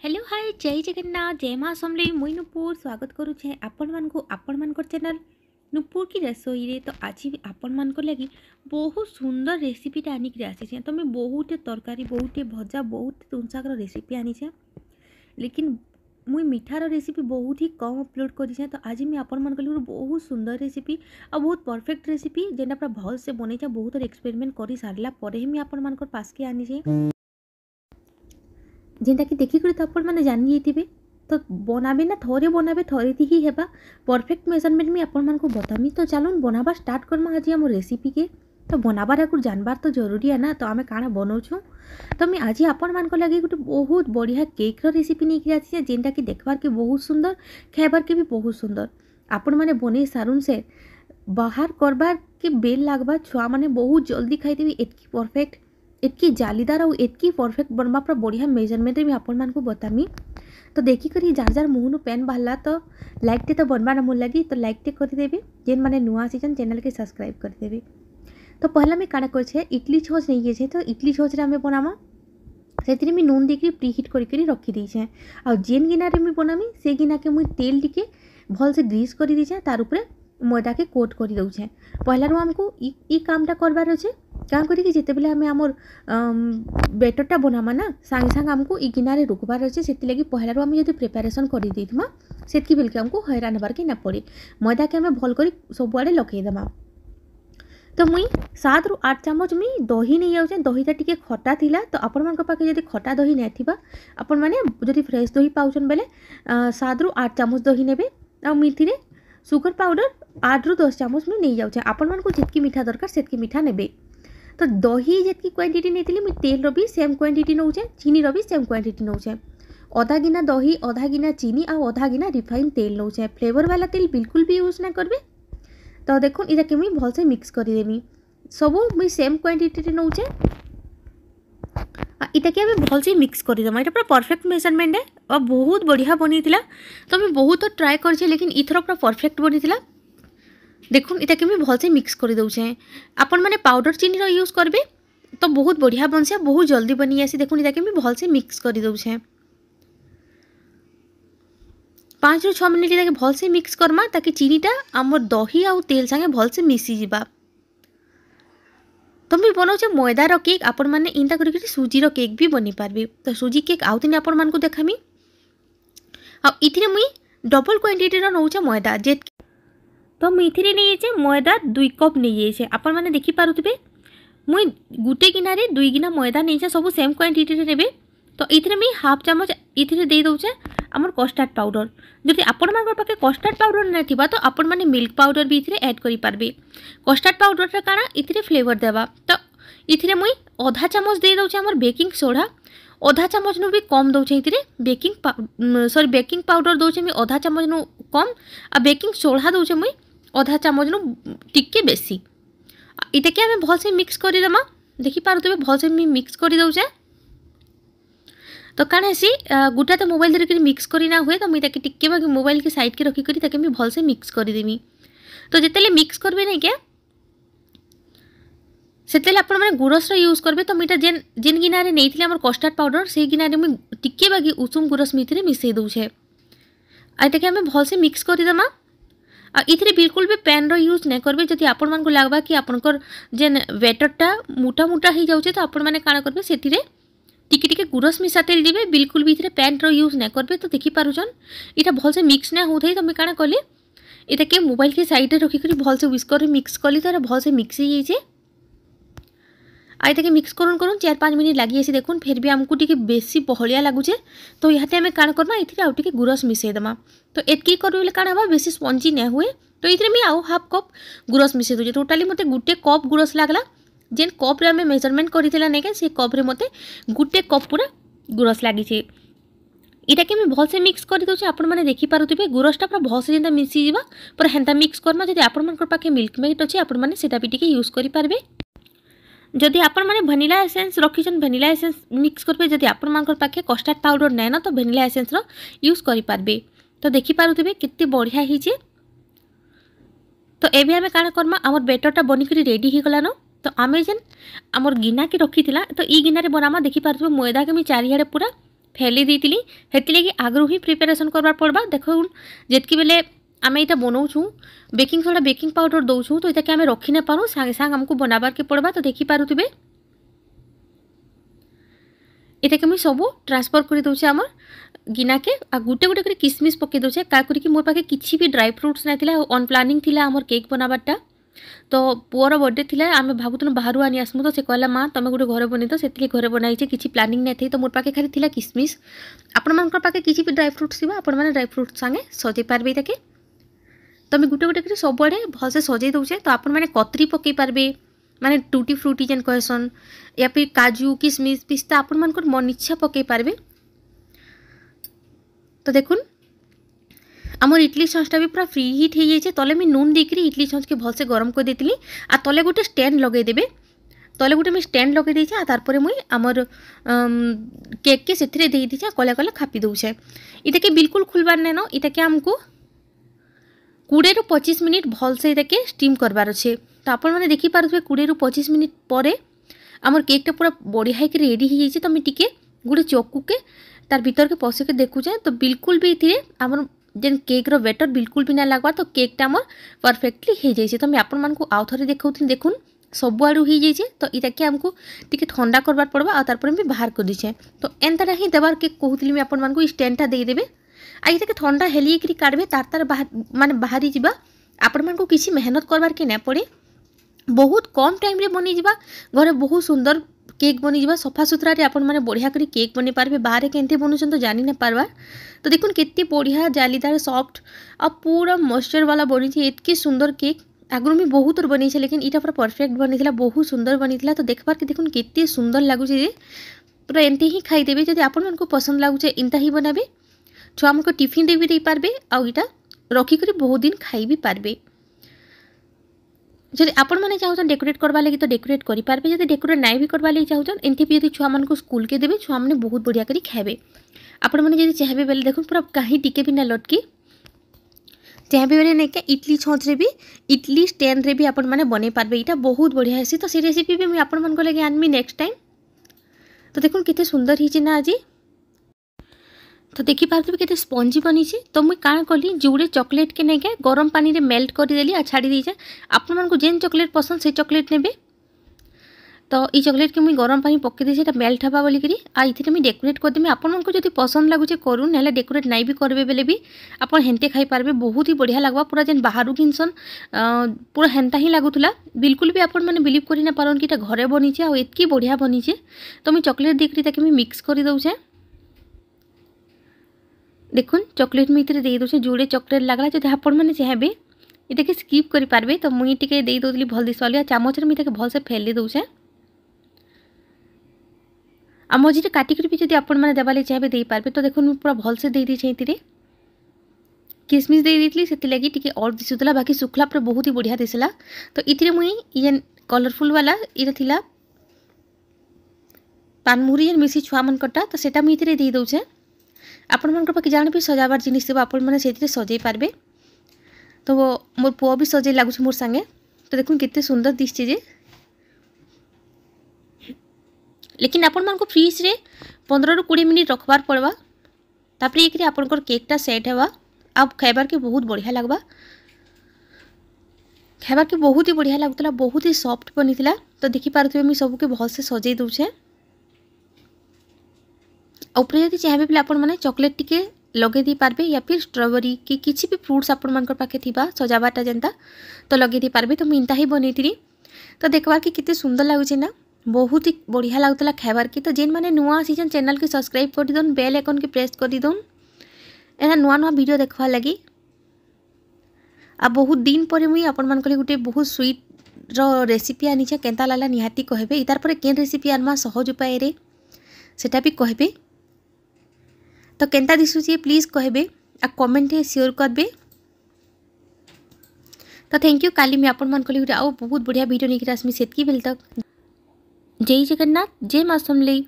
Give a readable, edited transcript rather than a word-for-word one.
Hello hi जय जगन्नाथ जय माँ समले मुई नुपुर स्वागत करुचे आपण मान चैनल नुपुर की रसोई रे। तो आज भी आपण मान लगी बहुत सुंदर रेसिपीटा आनिक आसी तो मैं बहुत तरकारी बहुत भजा बहुत तुन शागर रेसिपी आनी लेकिन मुई मिठार रेसिपी बहुत ही कम अपलोड करी। तो आज मैं आपण मान बहुत सुंदर रेसिपी और बहुत परफेक्ट रेसिपी जेना पूरा भल से बनी बहुत एक्सपेरिमेंट कर सारा पर ही आपण मान पास के आनी जेनटा कि देखिक तो आपण मैंने जानी जाइए तो बनाबे ना थोड़े बनाबे थोड़े ही हेबा परफेक्ट मेजरमेंट में आपण मान को बतामी। तो चलो बनाबा स्टार्ट करमा आज आम रेसिपी के। तो बनाबार आगुर जानबार तो जरूरी है ना। तो आम काଣା बनाऊँ तो मैं आज आपण मान लगे गोटे बहुत बढ़िया केक रेसिपी नहीं आसी जेनटा कि देखबार के बहुत सुंदर खाइबार के भी बहुत सुंदर आपण मैंने बन सारुन से बाहर करबार के बेल लगवा छुआ मैंने बहुत जल्दी खाईदेवी एतकी परफेक्ट एतकी जालीदार और एतकी परफेक्ट बनवा पूरा बढ़िया मेजरमेंट में आपण मान को बतामी। तो देखिक जार जार मुहनु पेन बाहरला तो लाइक टे तो बनवा ना मोर लगी तो लाइक टे करदेवे जेन मैंने नुआ आसीचन चैनल के सब्सक्राइब करदेवे। तो पहला मैं काଣା करे इडली छोच नहीं गए तो इडली छोच रे बनामा से मैं नून देकर प्रीहिट करके रखी दीचे आ जेन गिनारे मैं बनामी से गिना के मुझे तेल टिके भल से ग्रीस कर दीचे तार उपरे मैदा के कोट कर दौचे। पहला आमको ई कामटा करवार अच्छे क्या करी जिते बेले आम आमर बेटरटा बनामा ना सांगे सांगे आमको ई गिनारे रुकबार अच्छे से लगी पहला आम जो प्रिपेरेसन कर देमा से बेल के आमको हैरान हबार के ना पड़े मैदा के आम भल कर सब आड़े लकईदेमा। तो मुई 7 ରୁ 8 चामच मुई दही नहीं जाऊे दहीटा टी खटा थिला तो आपण मान पाखे जब खटा दही नहीं आपण मैंने जब फ्रेश दही पाउछन बेले 7 ରୁ 8 चामच दही नेबे आ मिथिरे सुगर पाउडर 8 ରୁ 10 चामच मुई नहीं जाऊे आपण मान को जितकी मीठा दरकार सेतकी मीठा नेबे। तो दही जितकी क्वांटिटी नहीं मुई तेल भी सेम क्वांटिटी नौचे चीनी भी सेम क्वांटिटी नौचे आधा गिना दही आधा गिना चीनी आ आधा गिना रिफाइन तेल नौचे फ्लेवर वाला तेल बिल्कुल भी यूज ना करबे। तो देखो इटा के मुई भल से मिक्स करदेमी सब मुई सेम क्वांटिटी नौचे इटा के आम भल से मिक्स करदेमा। ये पूरा परफेक्ट मेजरमेंट है और बहुत बढ़िया बनी थी। तो मैं बहुत ट्राए कर लेकिन इथर पूरा परफेक्ट बनी थी। देखो इटा के भल से मिक्स कर दौचे आपण मैंने पाउडर चीनी यूज करबे तो बहुत बढ़िया बनसे बहुत जल्दी बनी आसी। देखो इटा के भल से मिक्स कर दौचे 5 ରୁ 6 मिनिट भल से मिक्स करमा ताकि चीनीटा आमर दही आउ तेल संगे भल से मिसी जिबा। तो मैं बनाऊे मैदार केक आपण मैंने इंता कर सुजीर केक भी बनी पार्बे। तो सुजी केक आउ दिन आपण मान को देखामी इथिरे मुई डबल क्वांटिटी नौचे मैदा जे तो मुझे नहीं मैदा 2 कप नहीं जाइए आपण मैंने देखी पारुथिबे मुई गुटे गिनारे 2 गिना मैदा नहीं सब सेम क्वांटिटी नेबे। तो इथिरे मुई हाफ चामच इथिरे दे दौचे आमर कस्टार्ड पाउडर जदि आपण मान पाखे कस्टार्ड पाउडर ना थिबा तो आपण मैंने मिल्क पाउडर भी इथिरे ऐड करि पारबे। कस्टार्ड पाउडर काଣା इथिरे फ्लेवर देवा। तो इथिरे मुई आधा चामच दे दौचे आमर बेकिंग सोडा आधा चामच नु भी कम दौचे इथिरे बेकिंग पाउडर दौचे मुई आधा चामच नु कम आ बेकिंग सोडा दौचे मुई आधा चामच नु टिके बेसी इटा के आम भल से मिक्स करदेमा। देखी पारे भल से मिक्स कर दौचे तो काଣା हेसी गोटा तो मोबाइल धरिक मिक्स करना हुए तो मुझे टिके मोबाइल के साइड के रखिक भल से मिक्स करदेमी। तो जिते मिक्स करबे नहीं क्या से आप गुरस यूज करेंगे तो मुझे जेन गिनारे नहीं आम कस्टार्ड पाउडर से गिनारे मुझे टिके उषुम गुरस मिथि मिसई दौचे आटा के आम भल से मिक्स करदेमा। इथिरे बिल्कुल भी पैन रो यूज नहीं करेंगे जदि आपण मान को लगवा कि आपनकर जेन बैटरटा मोटा मोटा हो जाऊे तो आपण मैंने काଣା करेंगे से टिके टिके गुरस मिसा तेल देवे बिल्कुल भी इथिरे पैन रो यूज नहीं करेंगे। तो देखी पारुछन इटा भल से मिक्स ना होथई तो मैं काଣା कली इटा के मोबाइल के साइड रे रखिक भल से विस्कर मिक्स कली तो भल से मिक्स हो जाइए आइटा के मिक्स करून 4-5 मिनिट लगी आसी। देखुन फिर भी आमको टिके बेसी बहलिया लगुचे तो यहाँ आम काଣା करमा इथिरे आउ टिके गुरस मिसई देमा। तो एतकी करबे काଣା हबा बेसी स्पंजी नहीं हुए तो इथिरे मैं आउ हाफ कप गुरस मिसई दूचे टोटाली मते गुटे कप गुरस लागला जेन कप रे आम मेजरमेंट करथिला नै के से कप रे मते गुटे कप पूरा गुरस लागी छे। इटा के मैं भल से मिक्स कर दौचे आपण मैंने देखी पारुथिबे गुरसटा पूरा भल से जेंता मिसी जिबा पूरा हेंता मिक्स करमा। जदि आपण मानकर पाखे मिल्क मेड अछि आपण मैंने सेटा भी टिके यूज करि पारबे। जदि आपण मैंने भेनिला एसेंस रखिछन भेनिला एसेंस मिक्स करबे जदि आपण मानकर पाखे कस्टार्ड पाउडर नै ना तो भेनिला एसेंस रो यूज करि पारबे। तो देखी पारुथिबे केते बढ़िया हिचे। तो एबे आमे काଣା करमा हमर बैटरटा बनिकरी रेडी ही गलानो। तो आमे जेन हमर गिना के रखी थिला तो ई गिना रे बनामा देखी पारुथिबे मैदा के मी चारियाडे पूरा फैली देती हेती लगी आगु ही प्रिपेरेसन करवार पड़वा। देखो जितकी बेले आम यहाँ बनाऊँ बेकिंग सोडा बेकिंग पाउडर दौछू तो ये आम रखी ना पारूँ सांगे सांगे आमको बनाबार के पड़वा। तो देखिपे ये मुझे सब ट्रांसफर कर दूचे आम गिना के आ गुटे गुटे कर किसमिश पकई दूचे क्या करके मोर पाखे किसी भी ड्राई फ्रुट्स ना अन प्लानिंग थिला आमर केक बनाबारटा। तो पुअर बर्थडे थिला आम भावुलु बाहर आनी आसमु तो से कहला माँ तुम गोटे घर बनी तो से घरे बनाई किसी प्लानिंग नहीं थी। तो मोर पाखे खाली थिला किसमिश आपण मान पाखे किसी भी ड्राई फ्रुट्स थी आपण मैंने ड्राई फ्रुट्स सांगे सजे पार्बे ताके। तो मैं गुटे गुटे कर सबुआड़े भलसे सजे दूचे। तो आपण मैंने कतरी पकई पार्बे माने टूटी फ्रूटी जेन कहसन या फिर काजू किसमिश पिस्ता आपण मान मन इच्छा पकई पार्बे। तो देखुन आमर इडली छंचटा भी पूरा फ्री हिट हो जाए। तले मैं नून देकर इडली छंच के भलसे गरम कर देती आ तले गोटे स्टैंड लगेदेवे तले गोटे मैं स्टैंड लगे देछे तारपरे मुई आमर केक के सेथिरे दे दीछे कले कले खापी दउछे। इटाके बिल्कुल खुलबार नै न इटाके आमको 20 ରୁ 25 मिनिट भलसे इटाके स्टीम करबार अच्छे। तो आपण मैंने देखी पारे 20 ରୁ 25 मिनिट पर आमर केकटा पूरा बढ़िया होकर रेडी हो जाए। तो मैं टिके गोटे चक्कू के तार भीतर के पशे के देखुचे तो बिल्कुल भी ये आमर जेन केक रो बैटर बिल्कुल भी ना लगवार। तो केकटा आमर परफेक्टली हो जाए। तो मैं आपण मानकु आउ थरे देखौथि देखुन सबुआड़ू हो जाए। तो इटाके आमको टिके ठंडा करबार पड़वा आ तारपरे भी बाहर कर दीछे। तो एंता ही देवार के कहूली मैं आपण मानकु स्टैंडटा दे देबे आ इटाके ठंडा हेली करी काढ़बे तार तार बाहर माने बाहरी जिबा आपण मानकु किसी मेहनत करबार के ना पड़े बहुत कम टाइम रे बनी जिबा घरे बहुत सुंदर केक बनी जिबा सफा सुथरा रे आपण माने बढ़िया करी केक बनी पारबे। बाहर केंते बनुछन तो जानी ना पारबा। तो देखुन केते बढ़िया जालीदार सॉफ्ट आ पूरा मॉइस्चर वाला बनी थी एतकी सुंदर केक आगु मैं बहुत बनी छे लेकिन इटा पूरा परफेक्ट बनी थिला बहुत सुंदर बनी थिला। तो देखबार के देखुन केते सुंदर लागु छे पूरा एंते ही खाई देबे। जदि आपण मानको पसंद लागु छे इंता ही बनाबे छुआ मानको टिफिन दे भी दे पारबे आ इटा रखी करी बहुत दिन खाई भी पारबे। जदि आपण माने चाहूछन डेकोरेट करबा लगी तो डेकोरेट करि पारबे। जदि डेकोरेट नाइ भी करबा लगी चाहूछन एंती भी जदि छुआ मानको स्कूल के देबे छुआ माने बहुत बढ़िया करी खाबे। आपण माने जदि चाहबे बेले देखुन पूरा कहीं टिके भी ना लटकी चाहबे बेले नै के इडली छंच रे भी इडली स्टैंड रे भी आपण माने बने पारबे। इटा बहुत बढ़िया हेसी। तो से रेसिपी भी मैं आपण मानको लगे आनमी नेक्स्ट टाइम। तो देखुन केते सुंदर हिची ना आज। तो देखी पार्थे केते स्पंजी बनी छे। तो मुई काण कली जुड़े चॉकलेट के नहीं गरम पानी रे मेल्ट कर देली आ छाड़ी दीचे आपण मानको जेन चॉकलेट पसंद से चॉकलेट नेबे। तो ये चॉकलेट के मुई गरम पानी पके देछे एटा मेल्ट हबा बोली करी आ इथिरे मैं डेकोरेट कर देमी। आपण मानको जदि पसंद लागुचे करू नेले डेकोरेट नाइ भी करबे बेले भी आपण हेंते खाई पारबे बहुत ही बढ़िया लागबा। पूरा जेन बाहरु किनसन पूरा हेंता ही लागुतला बिल्कुल भी आपण माने बिलीव करि ना पारन कि एटा घरे बनीचे आ एतकी बढ़िया बनीचे। तो मैं चॉकलेट देकरी ताके मैं मिक्स करि दउछे। देखुन चॉकलेट में इतरे दे दूचे जोड़े चॉकलेट लगला जदि आपण माने चाहबे इटाके स्किप करि पारबे। तो मुई टिके दे दोली भल दिसवाली चामच रे मिटाके भल से फैली दउछे आ मझिरे काटी करी भी जदि आपण माने देबाले चाहबे दे पारबे। तो देखुन मैं पूरा भल से दे दीछे इतिरे किसमिस दे देतली सेति लागि टिके और दिसुतला बाकी सुखला पर बहुत ही बढ़िया दिसला। तो इतिरे मुई ये कलरफुल वाला इरा थिला पानमुरी जेन मिसी छुआ मन कटा तो सेटा मुई इतिरे दे दउछे। आपण मन पाखे जान भी सजाबार जिनिस थी आपण मैंने से सजे पारबे। तो मोर पुआ भी सजे लगुच मोर संगे। तो देखुन केते सुंदर दिसचे जे लेकिन आपण मन को फ्रिज रे 15 ରୁ 20 मिनिट रखबार पड़वा तापरे एकरे आपनकर केकटा सेट हेबा अब खाइबार के बहुत बढ़िया लगबा। खाइबार के बहुत ही बढ़िया लगुतला बहुत ही सॉफ्ट बनी थिला। तो देखि पारथबे मैं सबके भल से सजे दउछे ऊपर यदि चाहबे बोले आपण माने चॉकलेट टिके लगे दी पारबे या फिर स्ट्रॉबेरी कि किसी भी फ्रूट्स आपण मानकर पाखे थिबा सजाबाटा जेंता तो लगे दी पारबे। तो मिंता ही बनेइतिरी। तो देखबार के किते सुंदर लागुचे ना बहुत ही बढ़िया लागुतला खाइबार के। तो जेन माने नुआ आसीजन चैनल के सब्सक्राइब कर दिदन बेल आइकन के प्रेस कर दिदन एना नुआ नुआ वीडियो देखवा लगी। आ बहुत दिन पर मुई आपण मानकर गुटे बहुत स्वीट रो रेसिपी आनीचे केंता लाला निहाती कहबे इतार पर केन रेसिपी आनमा सहज उपाय रे सेटा भी कहबे। तो केंता दिसुची प्लीज कहबे आ कमेंट रे शेयर करबे। तो थैंक यू काली मैं आपण मान कली आउ बहुत बढ़िया वीडियो लेकर आसमी सेतकी बेल तक जय जगन्नाथ जय मां समलेई।